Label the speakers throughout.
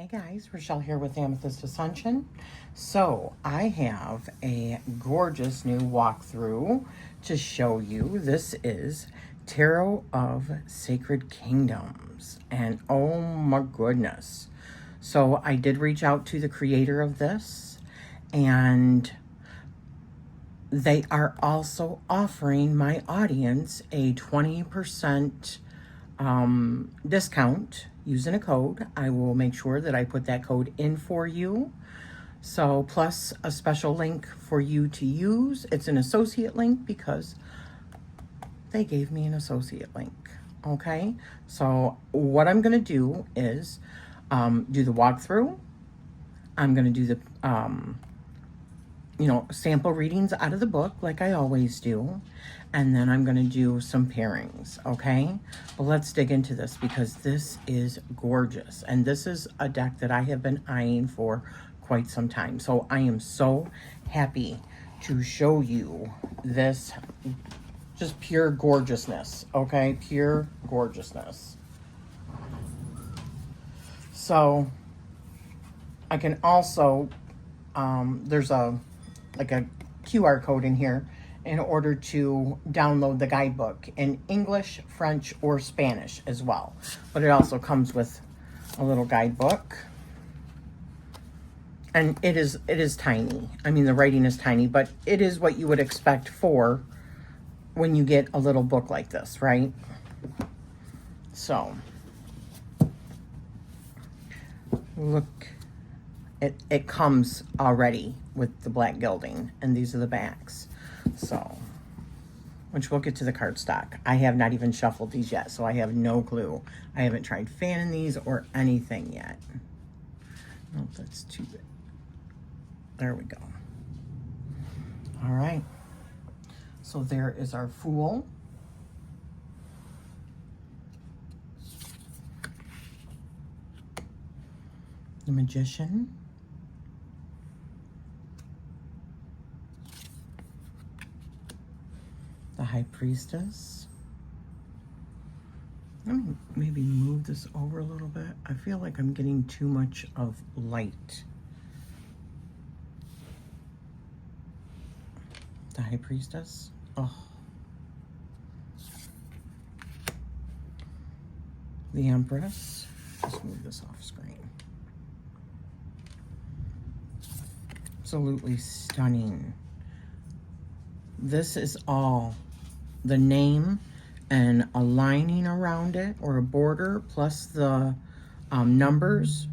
Speaker 1: Hey guys, Rachele here with Amethyst Ascension. So I have a gorgeous new walkthrough to show you. This is Tarot of Sacred Kingdoms. And oh my goodness. So I did reach out to the creator of this, and they are also offering my audience a 20% discount using a code. I will make sure that I put that code in for you. So plus a special link for you to use. It's an associate link because they gave me an associate link. Okay, so what I'm going to do is do the walkthrough. I'm going to do the sample readings out of the book like I always do. And then I'm going to do some pairings, okay? But let's dig into this because this is gorgeous. And this is a deck that I have been eyeing for quite some time. So I am so happy to show you this just pure gorgeousness, okay? Pure gorgeousness. So I can also, there's a QR code in here in order to download the guidebook in English, French, or Spanish as well. But it also comes with a little guidebook. And it is tiny. I mean, the writing is tiny, but it is what you would expect for when you get a little book like this, right? So, look, it comes already with the black gilding, and these are the backs. So, which we'll get to the cardstock. I have not even shuffled these yet, so I have no clue. I haven't tried fanning these or anything yet. Oh, that's too big. There we go. All right. So there is our Fool. The Magician. The High Priestess. Let me maybe move this over a little bit. I feel like I'm getting too much of light. The High Priestess. Oh. The Empress. Just move this off screen. Absolutely stunning. This is all the name and a lining around it or a border plus the numbers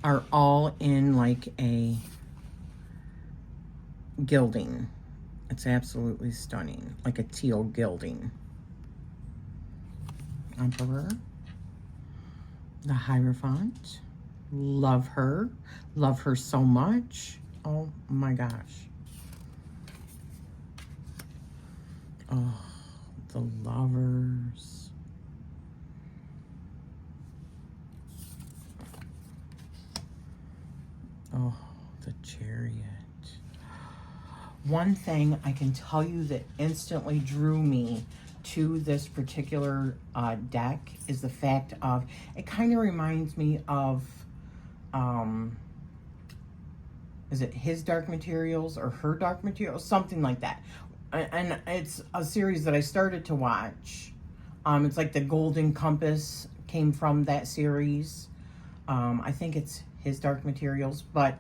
Speaker 1: are all in like a gilding. It's absolutely stunning, like a teal gilding. Emperor. The Hierophant. Love her so much. Oh my gosh. Oh, the Lovers. Oh, the Chariot. One thing I can tell you that instantly drew me to this particular deck is the fact of, it kind of reminds me of, is it His Dark Materials or Her Dark Materials? Something like that. And it's a series that I started to watch. It's like the Golden Compass came from that series. I think it's His Dark Materials, but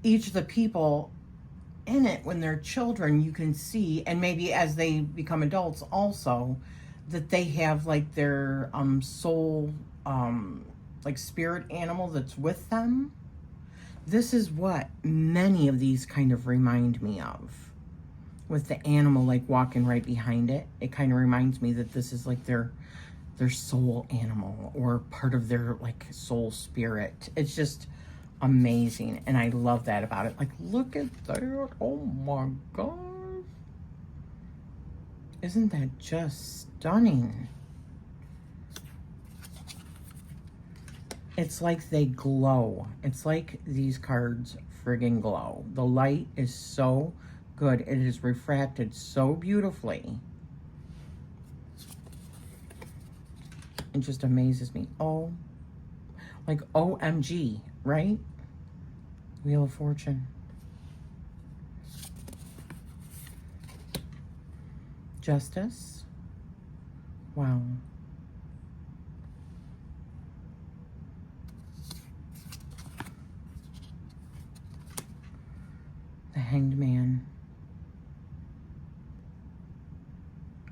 Speaker 1: each of the people in it, when they're children, you can see, and maybe as they become adults also, that they have like their soul, like spirit animal that's with them. This is what many of these kind of remind me of. With the animal like walking right behind it, it kind of reminds me that this is like their soul animal or part of their like soul spirit. It's just amazing, and I love that about it. Like, look at that. Oh my gosh. Isn't that just stunning? It's like they glow. It's like these cards friggin' glow. The light is so good. It is refracted so beautifully. It just amazes me. Oh, Like, OMG, right? Wheel of Fortune. Justice. Wow. The Hanged Man.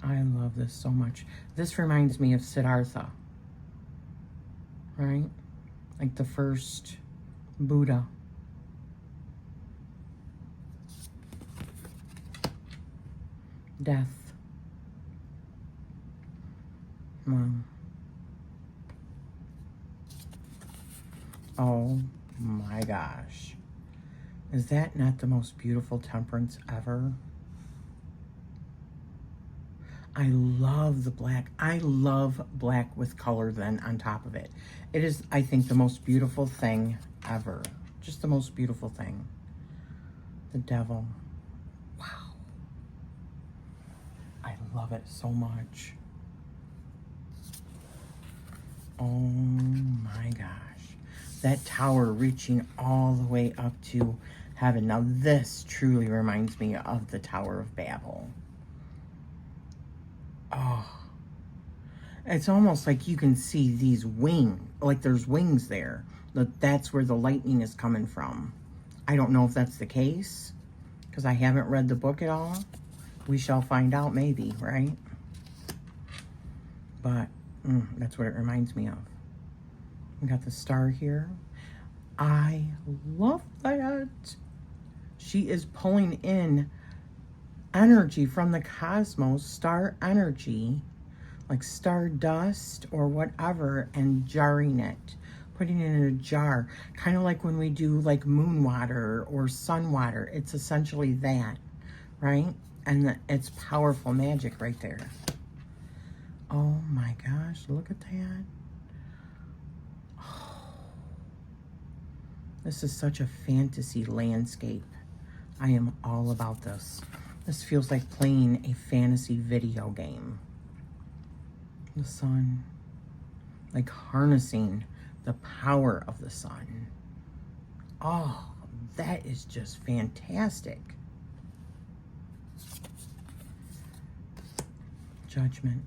Speaker 1: I love this so much. This reminds me of Siddhartha, right? Like the first Buddha. Death. Wow. Oh my gosh. Is that not the most beautiful temperance ever? I love the black. I love black with color then on top of it. It is, I think, the most beautiful thing ever. Just the most beautiful thing. The Devil. Wow. I love it so much. Oh my gosh. That tower reaching all the way up to heaven. Now this truly reminds me of the Tower of Babel. Oh, it's almost like you can see these wings, like there's wings there. That's where the lightning is coming from. I don't know if that's the case, because I haven't read the book at all. We shall find out maybe, right? But that's what it reminds me of. We got the star here. I love that. She is pulling in energy from the cosmos, star energy, like stardust or whatever, and jarring it, putting it in a jar, kind of like when we do like moon water or sun water. It's essentially that, right? And it's powerful magic right there. Oh my gosh, look at that. Oh, this is such a fantasy landscape. I am all about this. This feels like playing a fantasy video game. The sun, like harnessing the power of the sun. Oh, that is just fantastic. Judgment.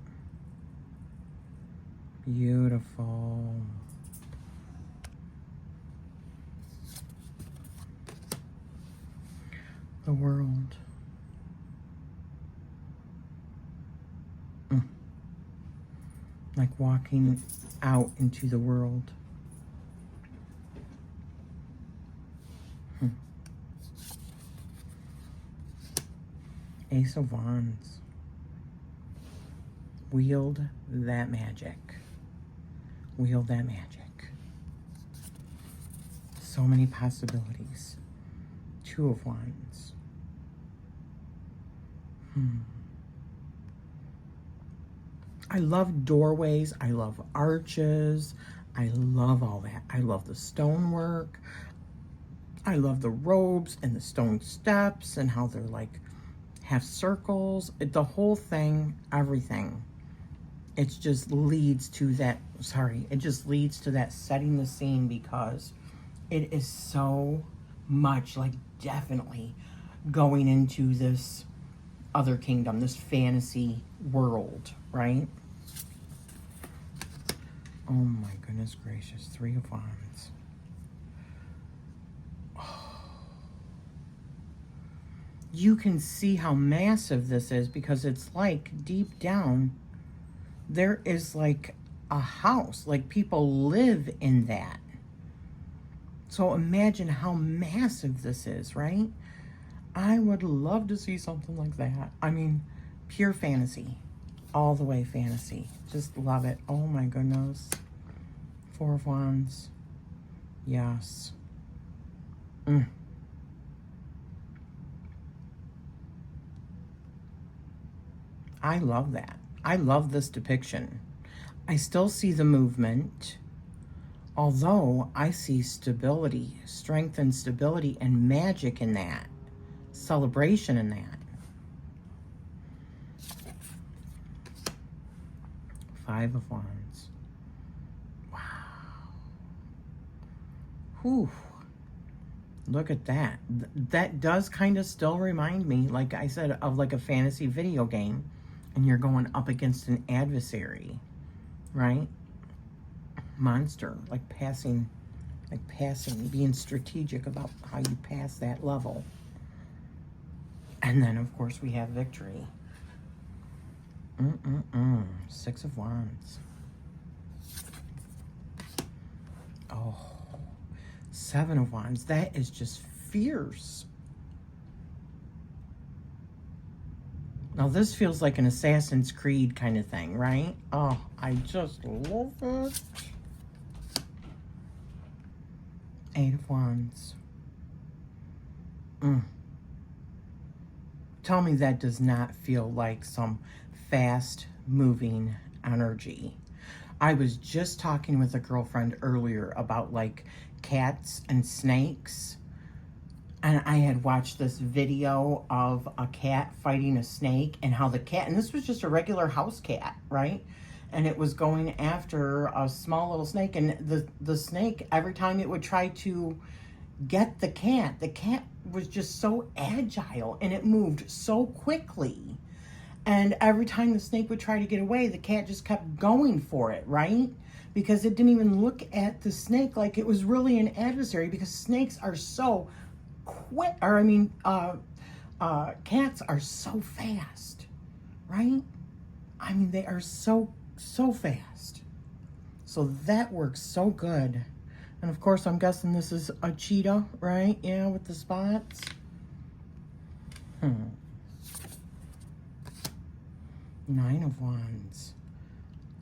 Speaker 1: Beautiful. The World. Like walking out into the world. Ace of Wands. Wield that magic. Wield that magic. So many possibilities. Two of Wands. I love doorways. I love arches. I love all that. I love the stonework. I love the robes and the stone steps and how they're like half circles. The whole thing, everything. It just leads to that, it just leads to that setting the scene, because it is so much like definitely going into this other kingdom, this fantasy world, right? Oh my goodness gracious, Three of Wands. Oh. You can see how massive this is, because it's like deep down, there is like a house, like people live in that. So imagine how massive this is, right? I would love to see something like that. I mean, pure fantasy. All the way fantasy. Just love it. Oh my goodness. Four of Wands. Yes. I love that. I love this depiction. I still see the movement, although I see stability, strength and stability and magic in that. Celebration in that. Five of Wands. Wow. Whew. Look at that. That does kind of still remind me, like I said, of like a fantasy video game, and you're going up against an adversary, right? Monster, like passing, being strategic about how you pass that level. And then, of course, we have victory. Six of Wands. Oh, Seven of Wands. That is just fierce. Now, this feels like an Assassin's Creed kind of thing, right? Oh, I just love it. Eight of Wands. Tell me that does not feel like some fast-moving energy. I was just talking with a girlfriend earlier about like cats and snakes. And I had watched this video of a cat fighting a snake, and how the cat, and this was just a regular house cat, right? And it was going after a small little snake, and the snake, every time it would try to get the cat was just so agile, and it moved so quickly. And every time the snake would try to get away, the cat just kept going for it, right? Because it didn't even look at the snake like it was really an adversary, because snakes are so quick, or cats are so fast, right? I mean, they are so fast. So that works so good. And of course, I'm guessing this is a cheetah, right? Yeah, with the spots. Nine of Wands.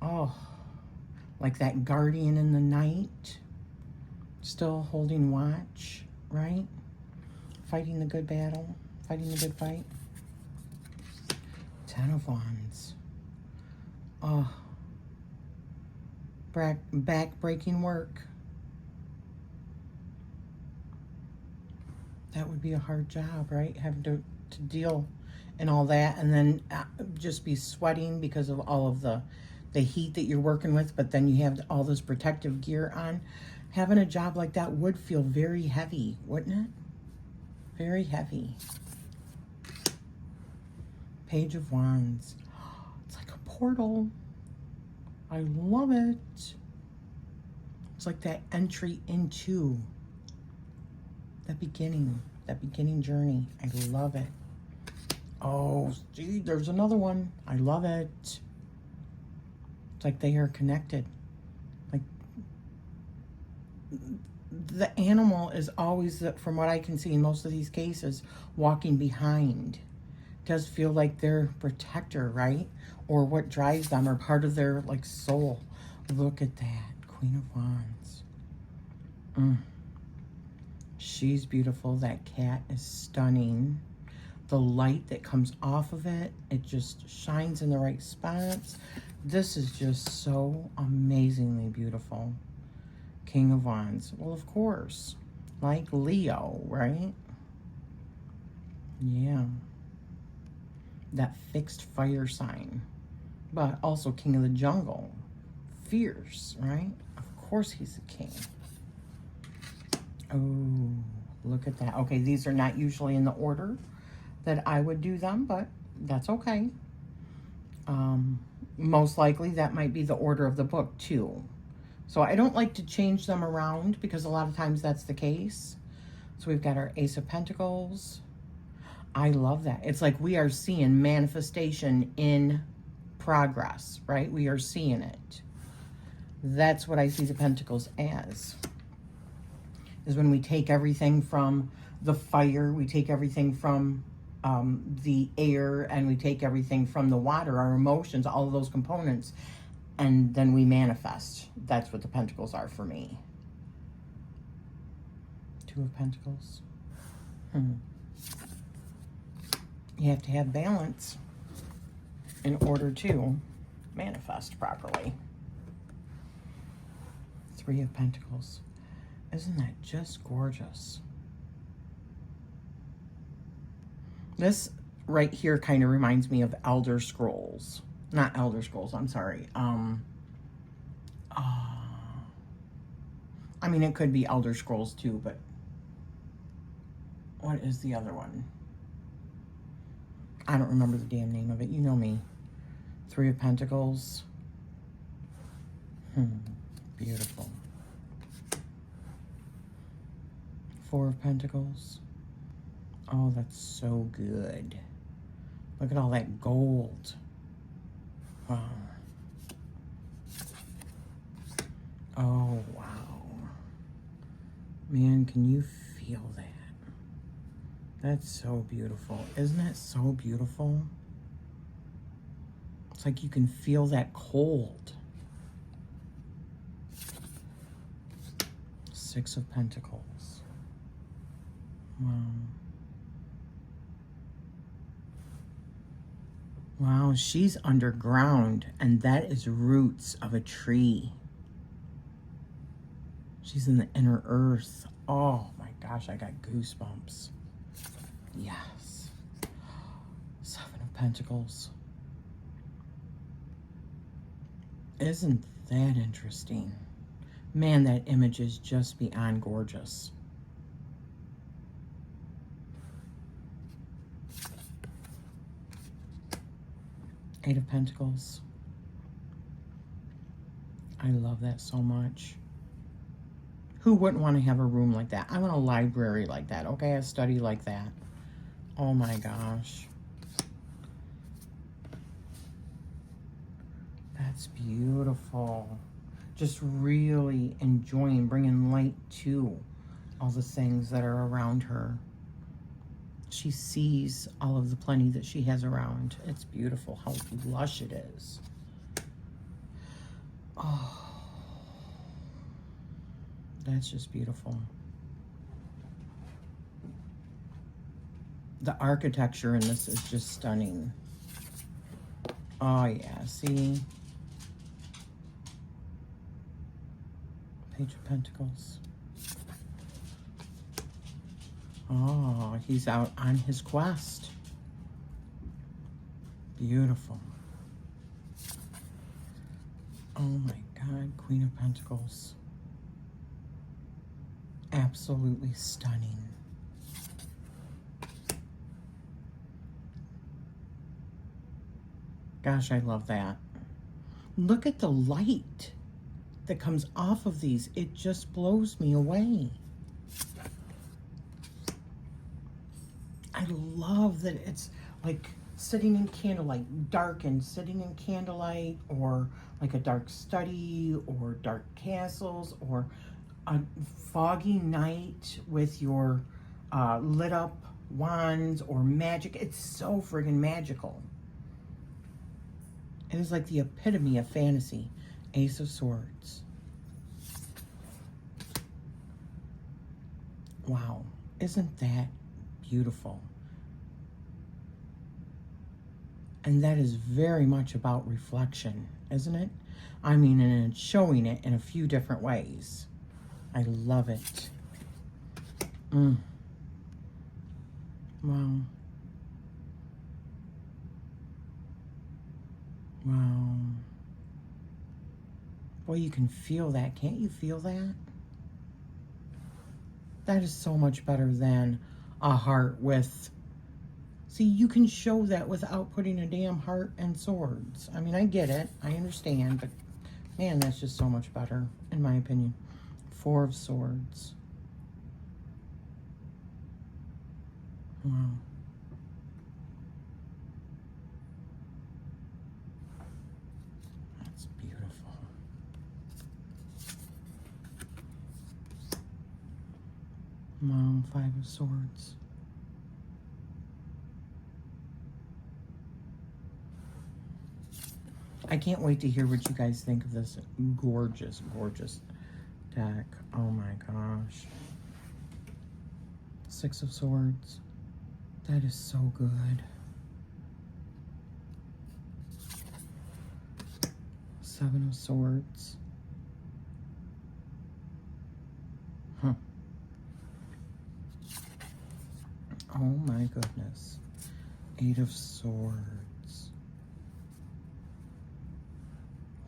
Speaker 1: Oh, like that guardian in the night, still holding watch, right? Fighting the good battle, fighting the good fight. Ten of Wands. Oh, back-breaking work. That would be a hard job, right? Having to deal and all that, and then just be sweating because of all of the heat that you're working with, but then you have all this protective gear on. Having a job like that would feel very heavy, wouldn't it? Very heavy. Page of Wands. It's like a portal. I love it. It's like that entry into that beginning journey. I love it. Oh, gee, there's another one. I love it. It's like they are connected. Like the animal is always, from what I can see in most of these cases, walking behind. It does feel like their protector, right? Or what drives them, or part of their like soul. Look at that. Queen of Wands. She's beautiful. That cat is stunning. The light that comes off of it, it just shines in the right spots. This is just so amazingly beautiful. King of Wands. Well, of course, like Leo, right? Yeah. That fixed fire sign. But also King of the Jungle. Fierce, right? Of course he's a king. Oh, look at that. Okay, these are not usually in the order that I would do them, but that's okay. Most likely that might be the order of the book too. So I don't like to change them around, because a lot of times that's the case. So we've got our Ace of Pentacles. I love that. It's like we are seeing manifestation in progress, right? We are seeing it. That's what I see the Pentacles as. Is when we take everything from the fire, we take everything from the air, and we take everything from the water, our emotions, all of those components, and then we manifest. That's what the Pentacles are for me. Two of Pentacles. You have to have balance in order to manifest properly. Three of Pentacles. Isn't that just gorgeous? This right here kind of reminds me of Elder Scrolls. Not Elder Scrolls, I'm sorry. I I mean, it could be Elder Scrolls too, but what is the other one? I don't remember the damn name of it. You know me. Three of Pentacles. Beautiful. Four of Pentacles. Oh, that's so good. Look at all that gold. Wow. Oh, wow. Man, can you feel that? That's so beautiful. Isn't that so beautiful? It's like you can feel that cold. Six of Pentacles. Wow. Wow, she's underground, and that is roots of a tree. She's in the inner earth. Oh my gosh, I got goosebumps. Yes. Seven of Pentacles. Isn't that interesting? Man, that image is just beyond gorgeous. Eight of Pentacles. I love that so much. Who wouldn't want to have a room like that? I want a library like that, okay? A study like that. Oh my gosh. That's beautiful. Just really enjoying bringing light to all the things that are around her. She sees all of the plenty that she has around. It's beautiful how lush it is. Oh, that's just beautiful. The architecture in this is just stunning. Oh yeah, see? Page of Pentacles. Oh, he's out on his quest. Beautiful. Oh my God, Queen of Pentacles. Absolutely stunning. Gosh, I love that. Look at the light that comes off of these. It just blows me away. I love that it's like sitting in candlelight, darkened, sitting in candlelight, or like a dark study, or dark castles, or a foggy night with your lit up wands or magic. It's so friggin' magical. It is like the epitome of fantasy. Ace of Swords. Wow, isn't that beautiful? And that is very much about reflection, isn't it? I mean, and it's showing it in a few different ways. I love it. Wow. Wow. Boy, you can feel that. Can't you feel that? That is so much better than a heart with... See, you can show that without putting a damn heart and swords. I mean, I get it. I understand. But, man, that's just so much better, in my opinion. Four of Swords. Wow. That's beautiful. Wow, Five of Swords. I can't wait to hear what you guys think of this gorgeous, gorgeous deck. Oh my gosh. Six of Swords. That is so good. Seven of Swords. Huh. Oh my goodness. Eight of Swords.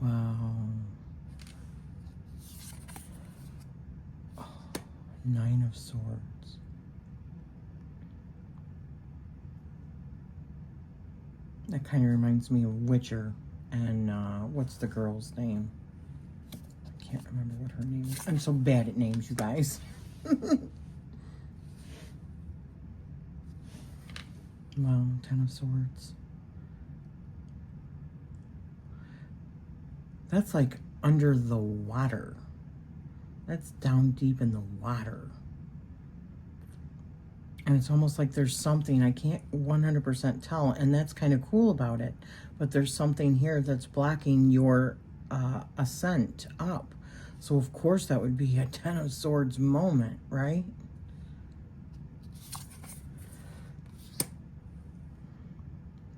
Speaker 1: Wow. Nine of Swords. That kind of reminds me of Witcher and what's the girl's name? I can't remember what her name is. I'm so bad at names, you guys. Wow, Ten of Swords. That's like under the water. That's down deep in the water. And it's almost like there's something, I can't 100% tell, and that's kind of cool about it. But there's something here that's blocking your ascent up. So of course that would be a Ten of Swords moment, right?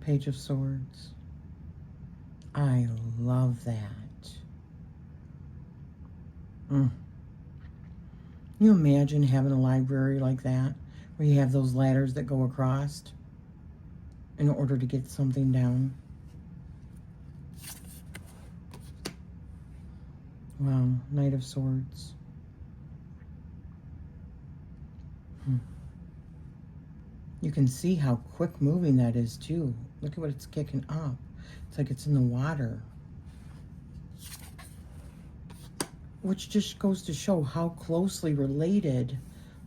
Speaker 1: Page of Swords. I love that. Can you imagine having a library like that, where you have those ladders that go across in order to get something down? Wow, Knight of Swords. You can see how quick moving that is too. Look at what it's kicking up. It's like it's in the water. Which just goes to show how closely related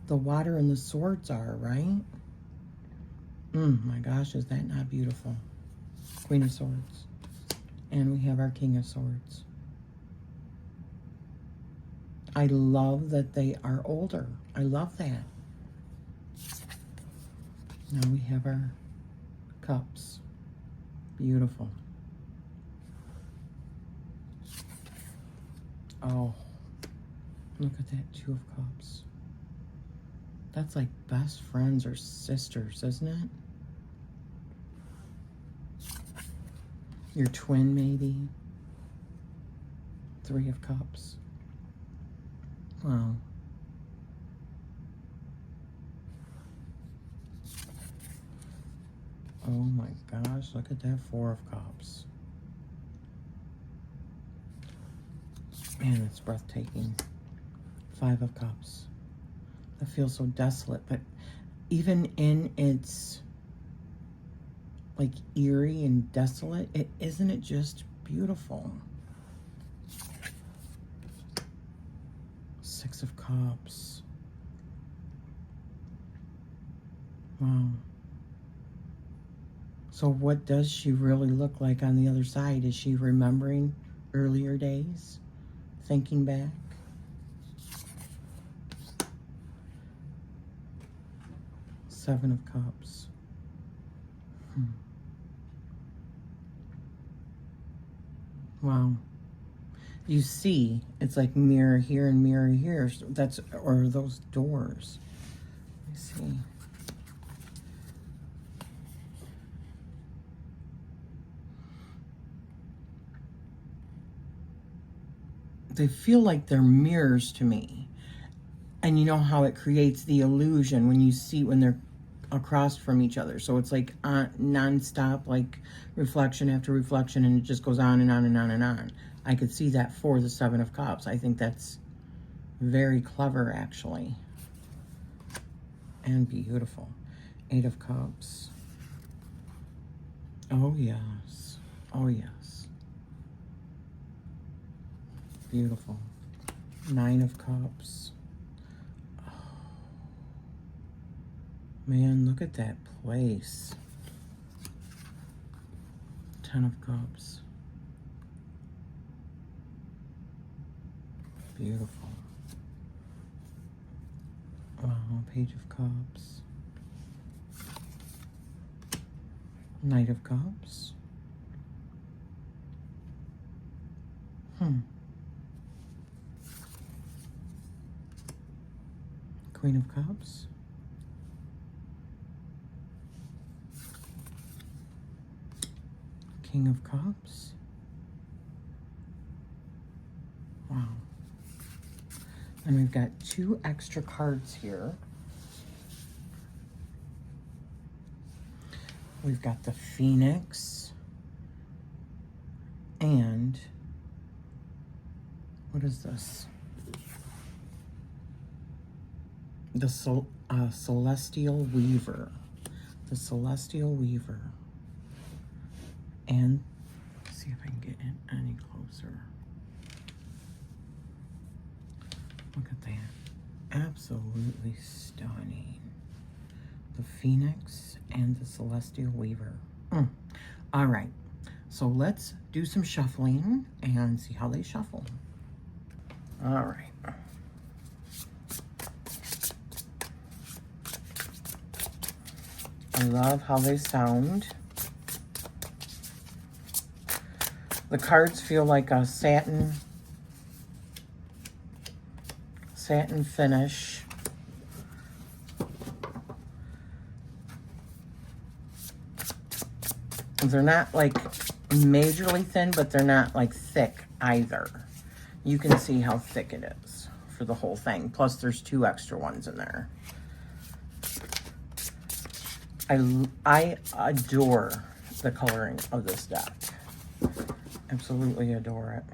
Speaker 1: the water and the swords are, right? My gosh, is that not beautiful? Queen of Swords. And we have our King of Swords. I love that they are older. I love that. Now we have our cups. Beautiful. Oh, look at that, Two of Cups. That's like best friends or sisters, isn't it? Your twin, maybe. Three of Cups. Wow. Oh my gosh, look at that, Four of Cups. Man, it's breathtaking. Five of Cups. That feels so desolate, but even in its like eerie and desolate, isn't it just beautiful? Six of Cups. Wow. So what does she really look like on the other side? Is she remembering earlier days? Thinking back? Seven of Cups. Wow. You see, it's like mirror here and mirror here. That's, or those doors. Let me see. They feel like they're mirrors to me. And you know how it creates the illusion when you see, when they're across from each other. So it's like non-stop, like reflection after reflection, and it just goes on and on and on and on. I could see that for the Seven of Cups. I think that's very clever, actually. And beautiful. Eight of Cups. Oh, yes. Oh, yes. Beautiful. Nine of Cups. Oh. Man, look at that place. Ten of Cups. Beautiful. Page of Cups. Knight of Cups. Queen of Cups. King of Cups. Wow. And we've got two extra cards here. We've got the Phoenix and what is this? the Celestial Weaver. The Celestial Weaver. And see if I can get in any closer. Look at that. Absolutely stunning. The Phoenix and the Celestial Weaver. All right. So let's do some shuffling and see how they shuffle. All right. I love how they sound. The cards feel like a satin finish. They're not like majorly thin, but they're not like thick either. You can see how thick it is for the whole thing. Plus there's 2 extra ones in there. I adore the coloring of this deck. Absolutely adore it.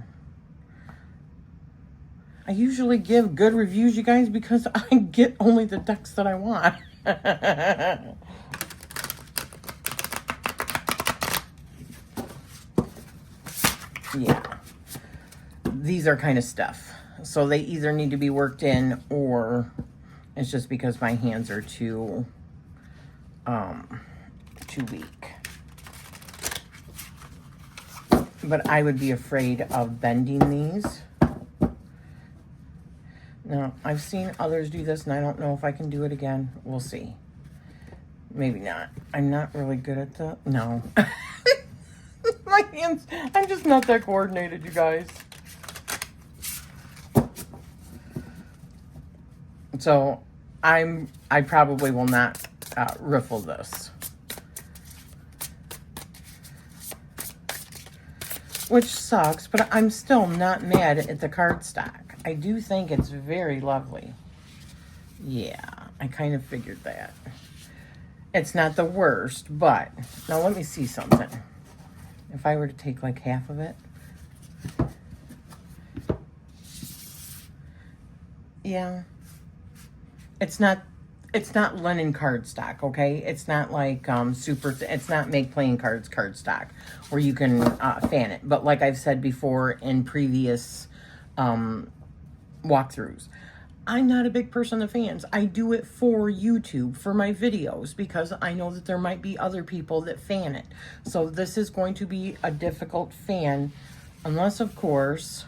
Speaker 1: I usually give good reviews, you guys, because I get only the decks that I want. Yeah. These are kind of stuff. So they either need to be worked in, or it's just because my hands are too weak. But I would be afraid of bending these. Now, I've seen others do this, and I don't know if I can do it again. We'll see. Maybe not. I'm not really good at the... No. My hands... I'm just not that coordinated, you guys. So, I probably will not riffle this. Which sucks, but I'm still not mad at the cardstock. I do think it's very lovely. Yeah, I kind of figured that. It's not the worst, but... Now, let me see something. If I were to take, like, half of it. Yeah. It's not linen cardstock, okay? It's not like it's not make playing cards cardstock where you can fan it. But like I've said before in previous walkthroughs, I'm not a big person of fans. I do it for YouTube, for my videos, because I know that there might be other people that fan it. So this is going to be a difficult fan, unless, of course,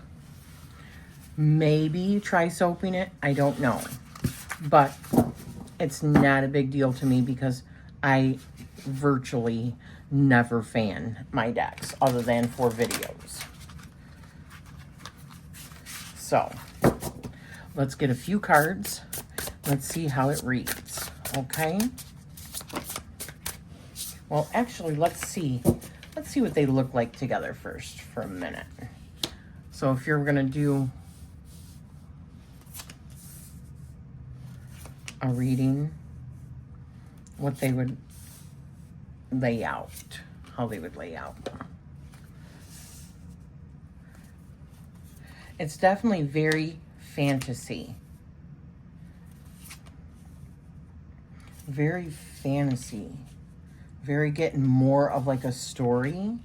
Speaker 1: maybe try soaping it. I don't know. But it's not a big deal to me because I virtually never fan my decks other than for videos. So, let's get a few cards. Let's see how it reads, okay? Well, actually, let's see what they look like together first for a minute. So if you're gonna do a reading, what they would lay out, how they would lay out. It's definitely very fantasy. Very fantasy. Very getting more of like a story.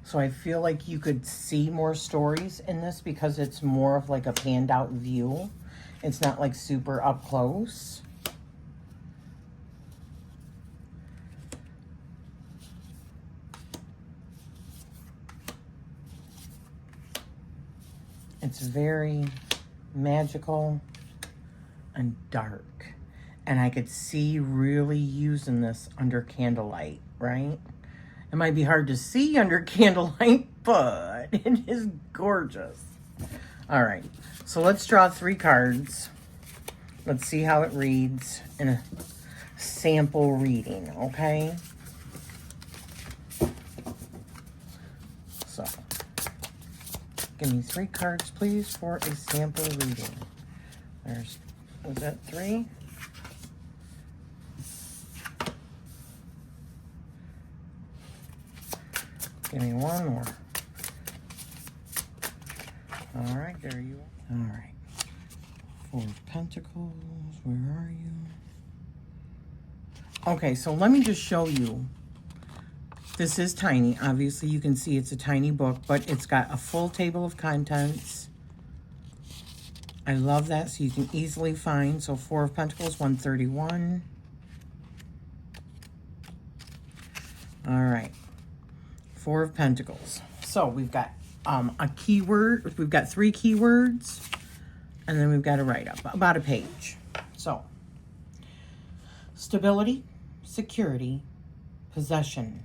Speaker 1: So I feel like you could see more stories in this because it's more of like a panned out view. It's not like super up close. It's very magical and dark. And I could see really using this under candlelight, right? It might be hard to see under candlelight, but it is gorgeous. All right, so let's draw 3 cards. Let's see how it reads in a sample reading, okay? So, give me 3 cards, please, for a sample reading. Is that 3? Give me 1 more. All right, there you are. All right. Four of Pentacles, where are you? Okay, so let me just show you. This is tiny. Obviously, you can see it's a tiny book, but it's got a full table of contents. I love that, so you can easily find. So Four of Pentacles, 131. All right. Four of Pentacles. So we've got a keyword. We've got 3 keywords. And then we've got a write-up, about a page. So, stability, security, possession.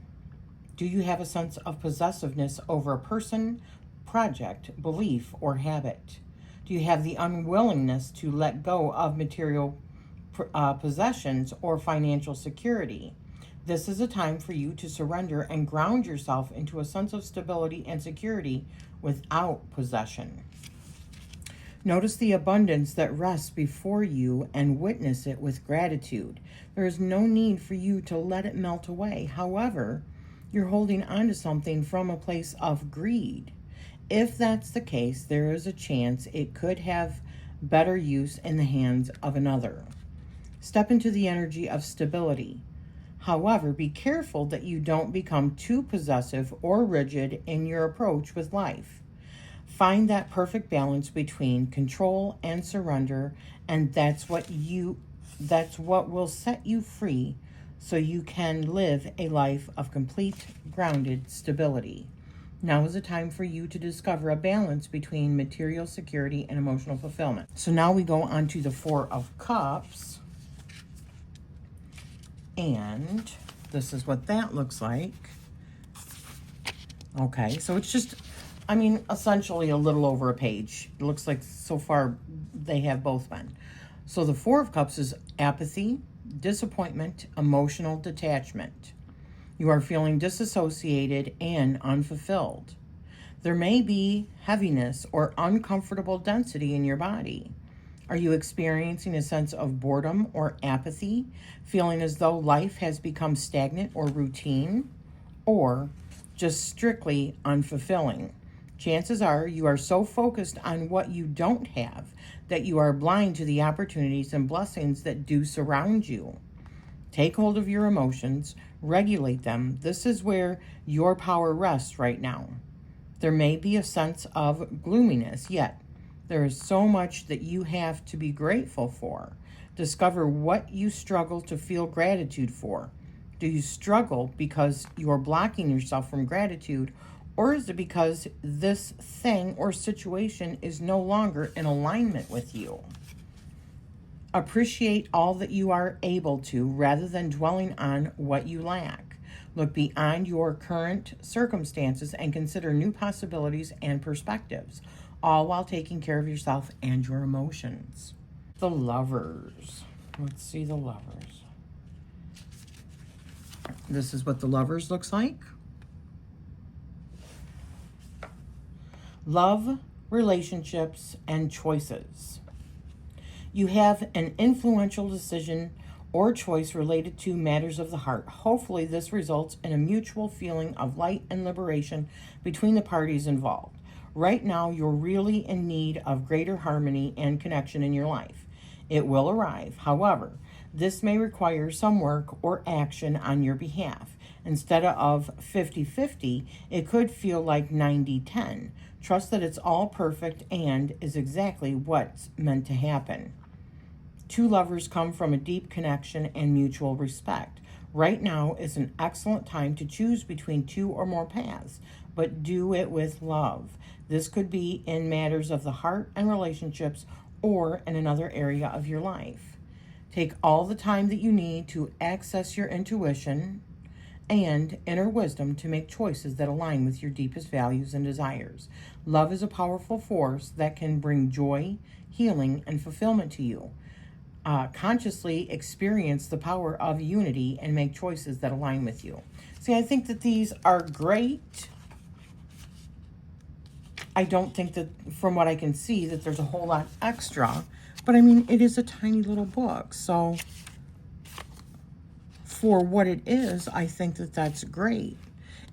Speaker 1: Do you have a sense of possessiveness over a person, project, belief, or habit? Do you have the unwillingness to let go of material possessions or financial security? This is a time for you to surrender and ground yourself into a sense of stability and security without possession. Notice the abundance that rests before you and witness it with gratitude. There is no need for you to let it melt away. However, you're holding on to something from a place of greed. If that's the case, there is a chance it could have better use in the hands of another. Step into the energy of stability. However, be careful that you don't become too possessive or rigid in your approach with life. Find that perfect balance between control and surrender, and that's what will set you free so you can live a life of complete, grounded stability. Now is a time for you to discover a balance between material security and emotional fulfillment. So now we go on to the Four of Cups. And this is what that looks like. Okay, so it's just, essentially a little over a page. It looks like so far they have both been. So the Four of Cups is apathy, disappointment, emotional detachment. You are feeling disassociated and unfulfilled. There may be heaviness or uncomfortable density in your body. Are you experiencing a sense of boredom or apathy, feeling as though life has become stagnant or routine, or just strictly unfulfilling? Chances are you are so focused on what you don't have that you are blind to the opportunities and blessings that do surround you. Take hold of your emotions, regulate them. This is where your power rests right now. There may be a sense of gloominess, yet there is so much that you have to be grateful for. Discover what you struggle to feel gratitude for. Do you struggle because you are blocking yourself from gratitude, or is it because this thing or situation is no longer in alignment with you? Appreciate all that you are able to rather than dwelling on what you lack. Look beyond your current circumstances and consider new possibilities and perspectives, all while taking care of yourself and your emotions. The Lovers. Let's see the Lovers. This is what the Lovers looks like. Love, relationships, and choices. You have an influential decision or choice related to matters of the heart. Hopefully, this results in a mutual feeling of light and liberation between the parties involved. Right now, you're really in need of greater harmony and connection in your life. It will arrive. However, this may require some work or action on your behalf. Instead of 50-50, it could feel like 90-10. Trust that it's all perfect and is exactly what's meant to happen. Two lovers come from a deep connection and mutual respect. Right now is an excellent time to choose between 2 or more paths, but do it with love. This could be in matters of the heart and relationships or in another area of your life. Take all the time that you need to access your intuition and inner wisdom to make choices that align with your deepest values and desires. Love is a powerful force that can bring joy, healing, and fulfillment to you. Consciously experience the power of unity and make choices that align with you. See, I think that these are great. I don't think that, from what I can see, that there's a whole lot extra. But, it is a tiny little book. So, for what it is, I think that that's great.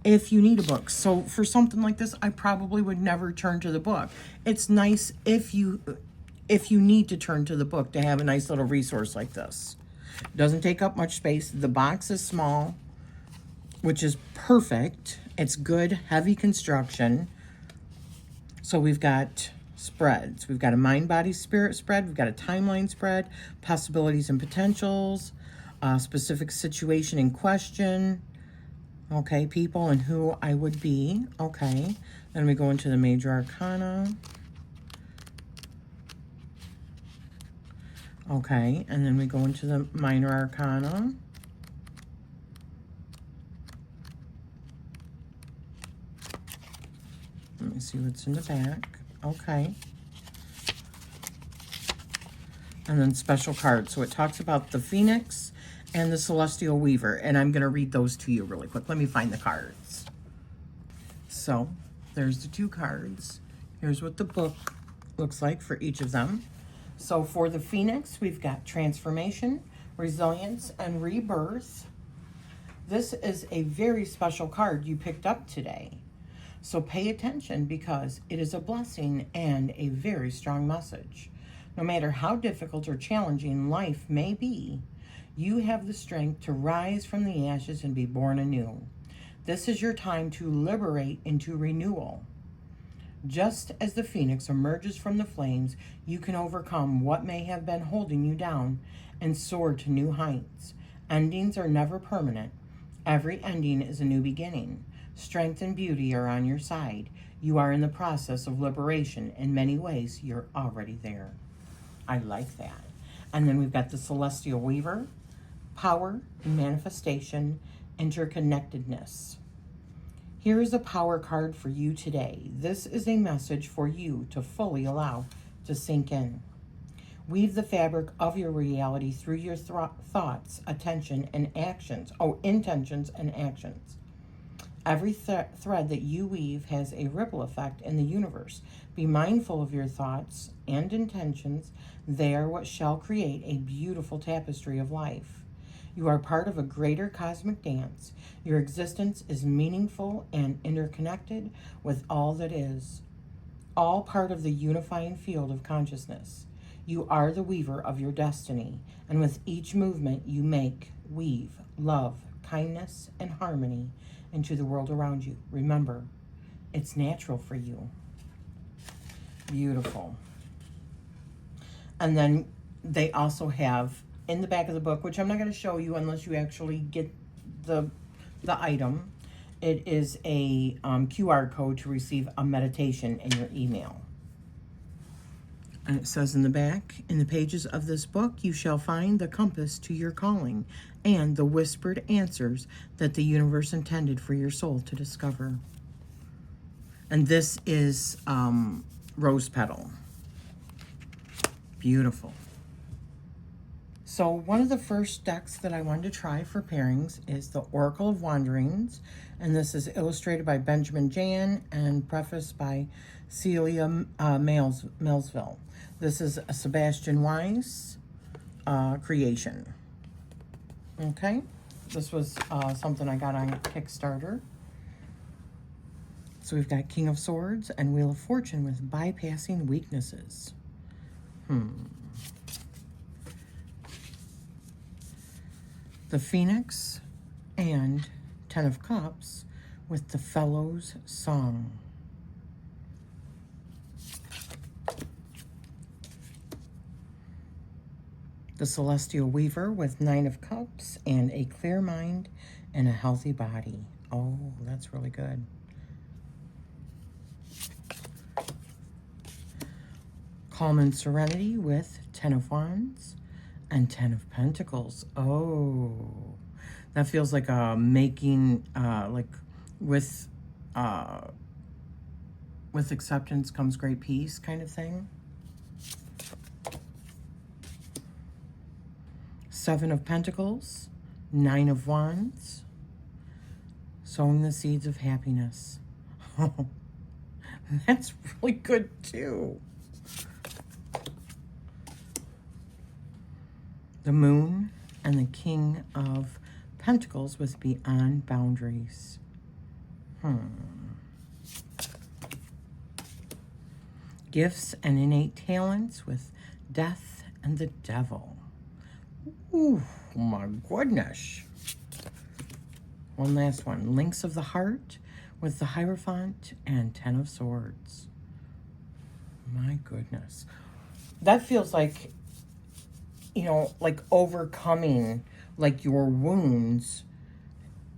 Speaker 1: If you need a book. So, for something like this, I probably would never turn to the book. It's nice if if you need to turn to the book to have a nice little resource like this. It doesn't take up much space. The box is small, which is perfect. It's good, heavy construction. So we've got spreads. We've got a mind, body, spirit spread. We've got a timeline spread, possibilities and potentials, specific situation in question. Okay, people and who I would be. Okay, then we go into the major arcana. Okay, and then we go into the minor arcana. Let me see what's in the back. Okay. And then special cards. So it talks about the Phoenix and the Celestial Weaver. And I'm going to read those to you really quick. Let me find the cards. So there's the two cards. Here's what the book looks like for each of them. So for the Phoenix, we've got transformation, resilience, and rebirth. This is a very special card you picked up today. So pay attention because it is a blessing and a very strong message. No matter how difficult or challenging life may be, you have the strength to rise from the ashes and be born anew. This is your time to liberate into renewal. Just as the phoenix emerges from the flames, you can overcome what may have been holding you down and soar to new heights. Endings are never permanent. Every ending is a new beginning. Strength and beauty are on your side. You are in the process of liberation. In many ways, you're already there. I like that. And then we've got the Celestial Weaver, power, manifestation, interconnectedness. Here is a power card for you today. This is a message for you to fully allow to sink in. Weave the fabric of your reality through your thoughts, attention, and actions. Intentions and actions. Every thread that you weave has a ripple effect in the universe. Be mindful of your thoughts and intentions. They are what shall create a beautiful tapestry of life. You are part of a greater cosmic dance. Your existence is meaningful and interconnected with all that is, all part of the unifying field of consciousness. You are the weaver of your destiny, and with each movement you make, weave love, kindness, and harmony into the world around you. Remember, it's natural for you. Beautiful. And then they also have in the back of the book, which I'm not going to show you unless you actually get the item. It is a QR code to receive a meditation in your email. And it says in the back, in the pages of this book, you shall find the compass to your calling and the whispered answers that the universe intended for your soul to discover. And this is rose petal. Beautiful. So one of the first decks that I wanted to try for pairings is the Oracle of Wanderings. And this is illustrated by Benjamin Jan and prefaced by Celia Millsville. This is a Sebastian Weiss creation. Okay. This was something I got on Kickstarter. So we've got King of Swords and Wheel of Fortune with bypassing weaknesses. The Phoenix and Ten of Cups with the Fellow's Song. The Celestial Weaver with Nine of Cups and a clear mind and a healthy body. Oh, that's really good. Calm and Serenity with Ten of Wands and Ten of Pentacles. Oh, that feels like a making, like with acceptance comes great peace kind of thing. Seven of Pentacles, Nine of Wands, sowing the seeds of happiness. Oh, that's really good too. The Moon and the King of Pentacles with Beyond Boundaries. Gifts and innate talents with death and the devil. Ooh, my goodness. One last one. Links of the heart with the Hierophant and 10 of Swords. My goodness. That feels like, you know, like overcoming like your wounds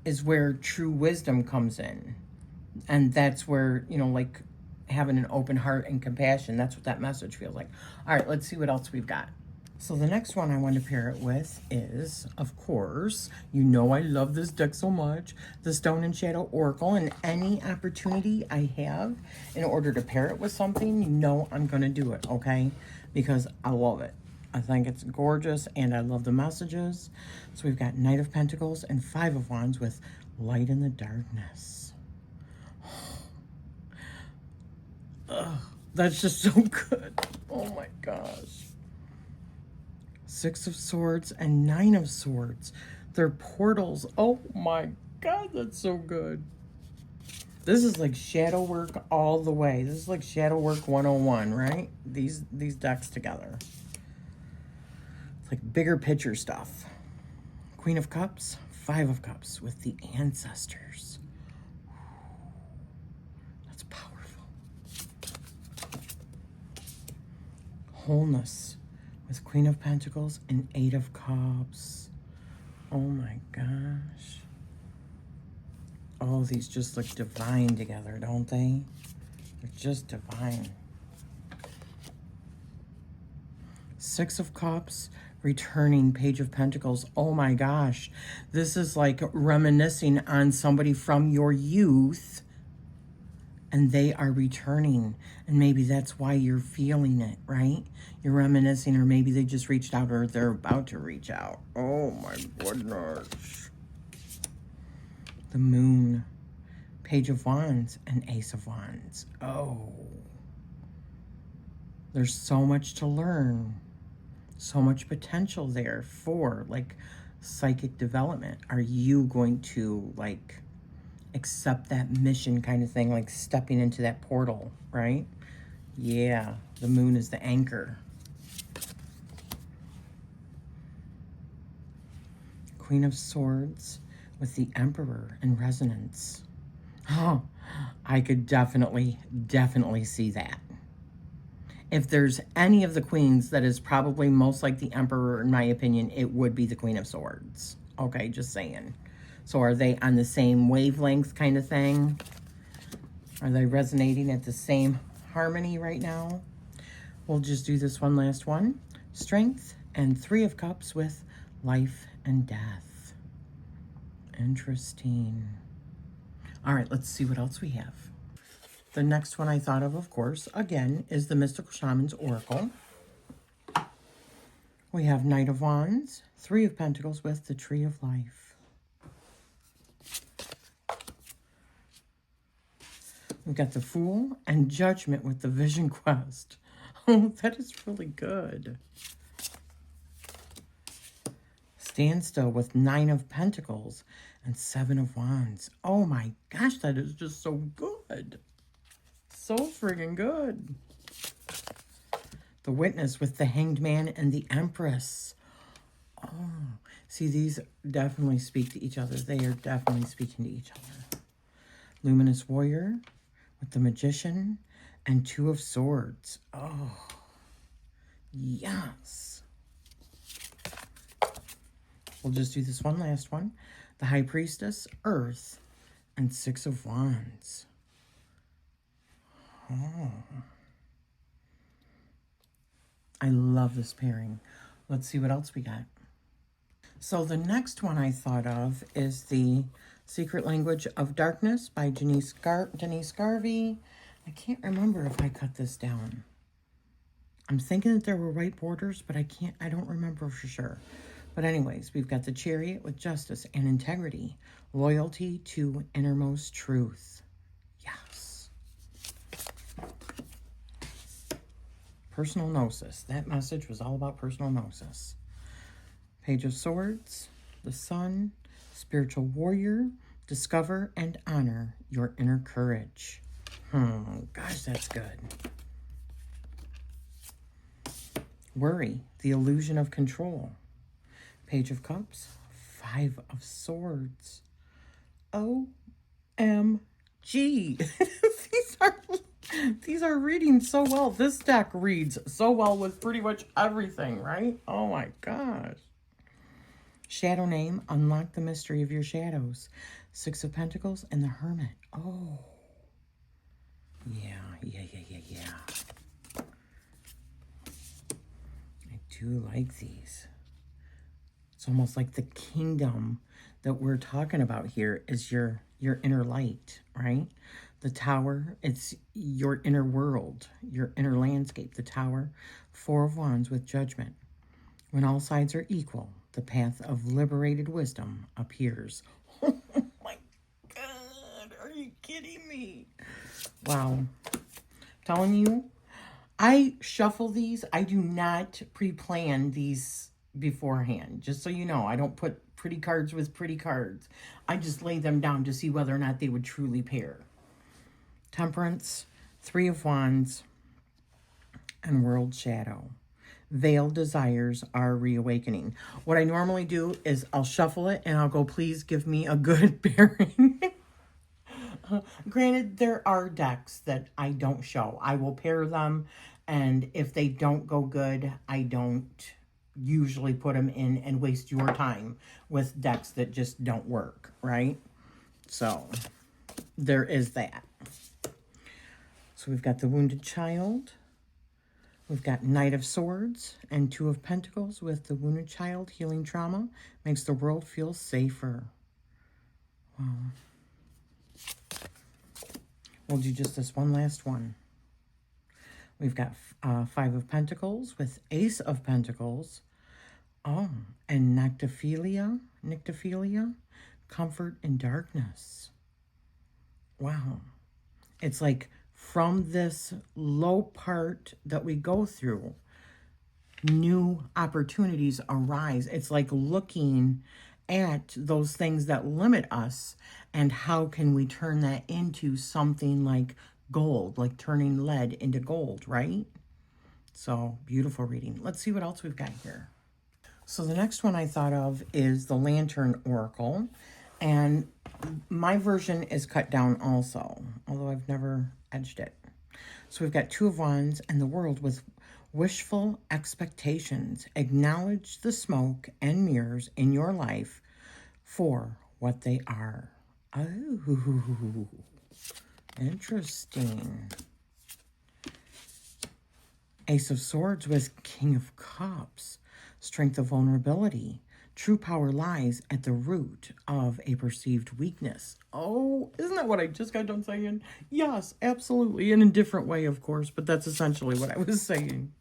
Speaker 1: is where true wisdom comes in. And that's where, you know, like having an open heart and compassion, that's what that message feels like. All right, let's see what else we've got. So the next one I want to pair it with is, of course, you know I love this deck so much, the Stone and Shadow Oracle, and any opportunity I have in order to pair it with something, you know I'm going to do it, okay? Because I love it. I think it's gorgeous, and I love the messages. So we've got Knight of Pentacles and 5 of Wands with Light in the Darkness. Ugh, that's just so good. Oh my gosh. 6 of Swords and 9 of Swords. They're portals. Oh my God, that's so good. This is like shadow work all the way. This is like shadow work 101, right? These decks together. It's like bigger picture stuff. Queen of Cups, 5 of Cups with the Ancestors. That's powerful. Wholeness with Queen of Pentacles and 8 of Cups. Oh my gosh. Oh, these just look divine together, don't they? They're just divine. 6 of Cups, returning Page of Pentacles. Oh my gosh. This is like reminiscing on somebody from your youth, and they are returning. And maybe that's why you're feeling it, right? You're reminiscing, or maybe they just reached out, or they're about to reach out. Oh my goodness. The Moon, Page of Wands, and Ace of Wands. Oh. There's so much to learn. So much potential there for like psychic development. Are you going to like accept that mission kind of thing, like stepping into that portal, right? Yeah, the Moon is the anchor. Queen of Swords with the Emperor in resonance. Oh, I could definitely see that. If there's any of the queens that is probably most like the Emperor, in my opinion, it would be the Queen of Swords. Okay, just saying. So are they on the same wavelength kind of thing? Are they resonating at the same harmony right now? We'll just do this one last one. Strength and 3 of Cups with Life and Death. Interesting. All right, let's see what else we have. The next one I thought of course, again, is the Mystical Shaman's Oracle. We have Knight of Wands, 3 of Pentacles with the Tree of Life. We've got the Fool and Judgment with the Vision Quest. Oh, that is really good. Standstill with 9 of Pentacles and 7 of Wands. Oh my gosh, that is just so good. So friggin' good. The Witness with the Hanged Man and the Empress. Oh, see, these definitely speak to each other. They are definitely speaking to each other. Luminous Warrior with the Magician and 2 of Swords. Oh, yes. We'll just do this one last one. The High Priestess, Earth, and 6 of Wands. Oh. I love this pairing. Let's see what else we got. So the next one I thought of is the Secret Language of Darkness by Denise Garvey. I can't remember if I cut this down. I'm thinking that there were white borders, but I don't remember for sure. But anyways, we've got the Chariot with justice and integrity, loyalty to innermost truth. Yes. Personal gnosis. That message was all about personal gnosis. Page of Swords, the Sun, spiritual warrior, discover and honor your inner courage. Gosh, that's good. Worry, the illusion of control. Page of Cups, Five of Swords. OMG. These are reading so well. This deck reads so well with pretty much everything, right? Oh my gosh. Shadow name, unlock the mystery of your shadows. Six of Pentacles and the Hermit. Oh. Yeah. I do like these. It's almost like the kingdom that we're talking about here is your inner light, right? The Tower, it's your inner world, your inner landscape. The Tower, Four of Wands with Judgment. When all sides are equal, the path of liberated wisdom appears. Oh my God, are you kidding me? Wow. I'm telling you, I shuffle these. I do not pre-plan these beforehand. Just so you know, I don't put pretty cards with pretty cards. I just lay them down to see whether or not they would truly pair. Temperance, Three of Wands, and World Shadow. Veiled desires are reawakening. What I normally do is I'll shuffle it and I'll go, please give me a good pairing. Granted, there are decks that I don't show. I will pair them, and if they don't go good, I don't usually put them in and waste your time with decks that just don't work, right? So there is that. So we've got the Wounded Child. We've got Knight of Swords and Two of Pentacles with the Wounded Child. Healing trauma makes the world feel safer. Wow. We'll do just this one last one. We've got Five of Pentacles with Ace of Pentacles. Oh, and Nyctophilia, Comfort in Darkness. Wow. It's like from this low part that we go through, new opportunities arise. It's like looking at those things that limit us and how can we turn that into something like gold, like turning lead into gold, right? So beautiful reading. Let's see what else we've got here. So the next one I thought of is the Lantern Oracle, and my version is cut down also, although I've never edged it. So we've got Two of Wands and the World with wishful expectations. Acknowledge the smoke and mirrors in your life for what they are. Oh, interesting. Ace of Swords with King of Cups. Strength of vulnerability. True power lies at the root of a perceived weakness. Oh, isn't that what I just got done saying? Yes, absolutely. In a different way, of course, but that's essentially what I was saying.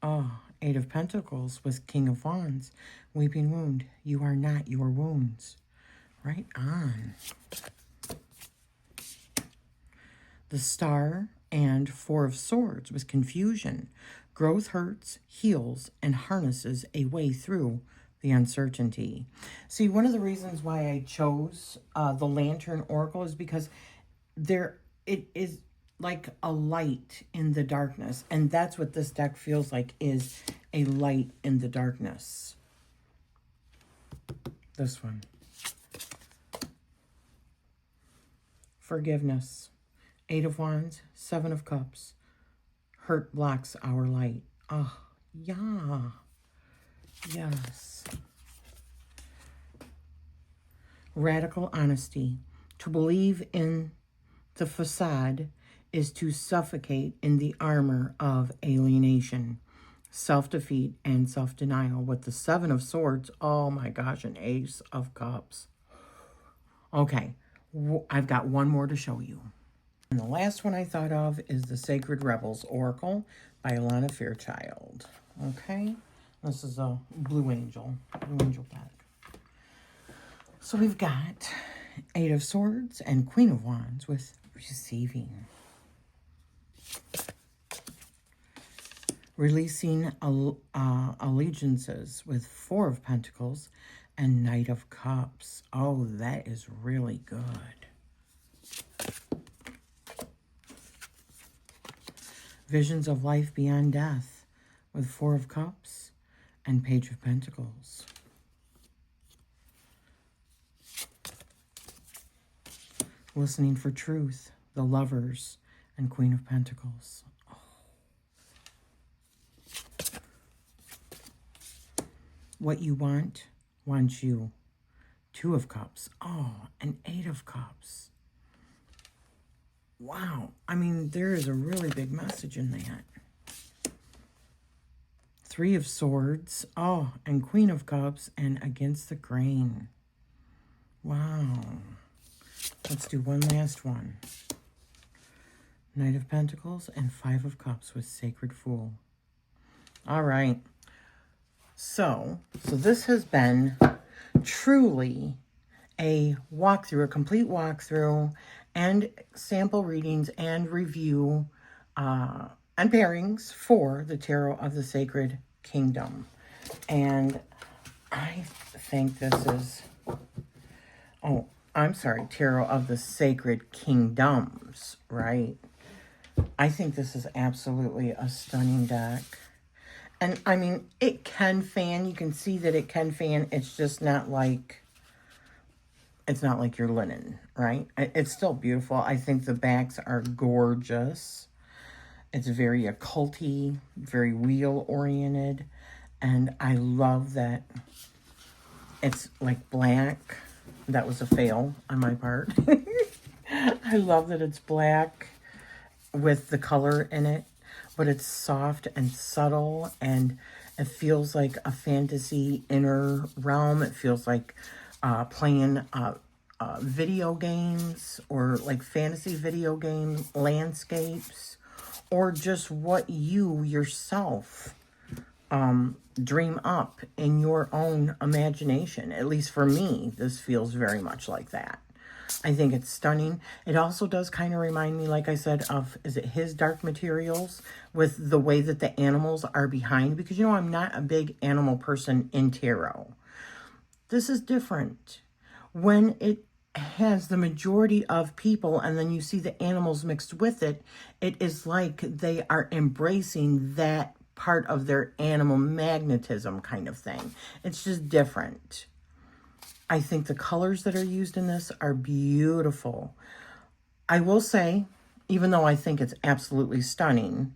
Speaker 1: Oh, Eight of Pentacles with King of Wands. Weeping wound. You are not your wounds. Right on. The Star and Four of Swords with confusion. Growth hurts, heals, and harnesses a way through the uncertainty. See, one of the reasons why I chose the Lantern Oracle is because it is like a light in the darkness. And that's what this deck feels like, is a light in the darkness. This one. Forgiveness. Eight of Wands, Seven of Cups. Hurt blocks our light. Oh, yeah. Yes. Radical honesty. To believe in the facade is to suffocate in the armor of alienation. Self-defeat and self-denial with the Seven of Swords. Oh my gosh, an Ace of Cups. Okay, I've got one more to show you. And the last one I thought of is the Sacred Rebels Oracle by Alana Fairchild. Okay, this is a Blue Angel deck. So we've got Eight of Swords and Queen of Wands with Receiving. Releasing allegiances with Four of Pentacles and Knight of Cups. Oh, that is really good. Visions of life beyond death with Four of Cups and Page of Pentacles. Listening for truth, the Lovers and Queen of Pentacles. Oh. What you want, wants you. Two of Cups. Oh, and Eight of Cups. Wow. I mean, there is a really big message in that. Three of Swords. Oh, and Queen of Cups and Against the Grain. Wow. Let's do one last one. Knight of Pentacles and Five of Cups with Sacred Fool. All right. So this has been truly a walkthrough, a complete walkthrough, and sample readings and review and pairings for the Tarot of the Sacred Kingdom. And I think this is, oh, I'm sorry, Tarot of the Sacred Kingdoms, right? I think this is absolutely a stunning deck. And, I mean, it can fan. You can see that it can fan. It's just not like, it's not like your linen, right? It's still beautiful. I think the backs are gorgeous. It's very occulty, very wheel-oriented. And I love that it's like black. That was a fail on my part. I love that it's black with the color in it, but it's soft and subtle, and it feels like a fantasy inner realm. It feels like playing video games, or like fantasy video game landscapes, or just what you yourself dream up in your own imagination. At least for me, this feels very much like that. I think it's stunning. It also does kind of remind me, like I said, of, is it His Dark Materials, with the way that the animals are behind, because, you know, I'm not a big animal person in tarot. This is different. When it has the majority of people and then you see the animals mixed with it, it is like they are embracing that part of their animal magnetism kind of thing. It's just different. I think the colors that are used in this are beautiful. I will say, even though I think it's absolutely stunning,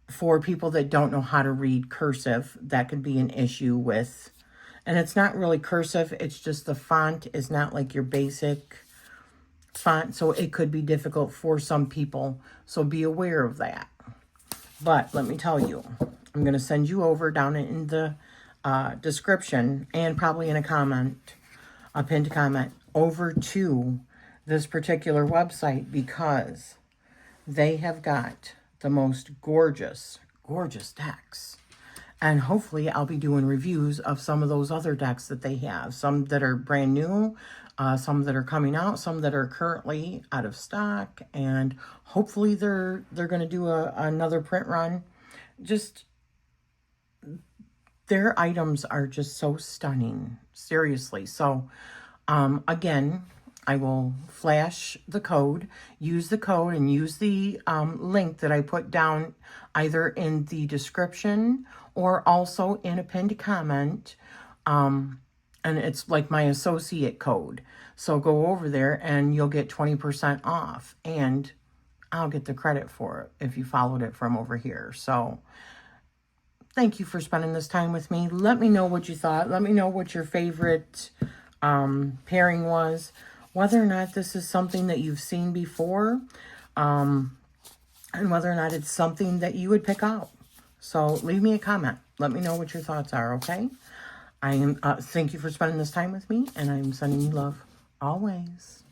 Speaker 1: for people that don't know how to read cursive, that could be an issue with, and it's not really cursive, it's just the font is not like your basic font, so it could be difficult for some people, so be aware of that. But let me tell you, I'm going to send you over down in the description, and probably in a comment, a pinned comment, over to this particular website, because they have got the most gorgeous, gorgeous decks. And hopefully I'll be doing reviews of some of those other decks that they have. Some that are brand new, some that are coming out, some that are currently out of stock. And hopefully they're going to do another print run. Just, their items are just so stunning. Seriously. So, again, I will flash the code, use the code, and use the link that I put down either in the description or also in a pinned comment. And it's like my associate code. So go over there and you'll get 20% off. And I'll get the credit for it if you followed it from over here. So thank you for spending this time with me. Let me know what you thought. Let me know what your favorite pairing was. Whether or not this is something that you've seen before, and whether or not it's something that you would pick up. So leave me a comment. Let me know what your thoughts are, okay? Thank you for spending this time with me, and I'm sending you love always.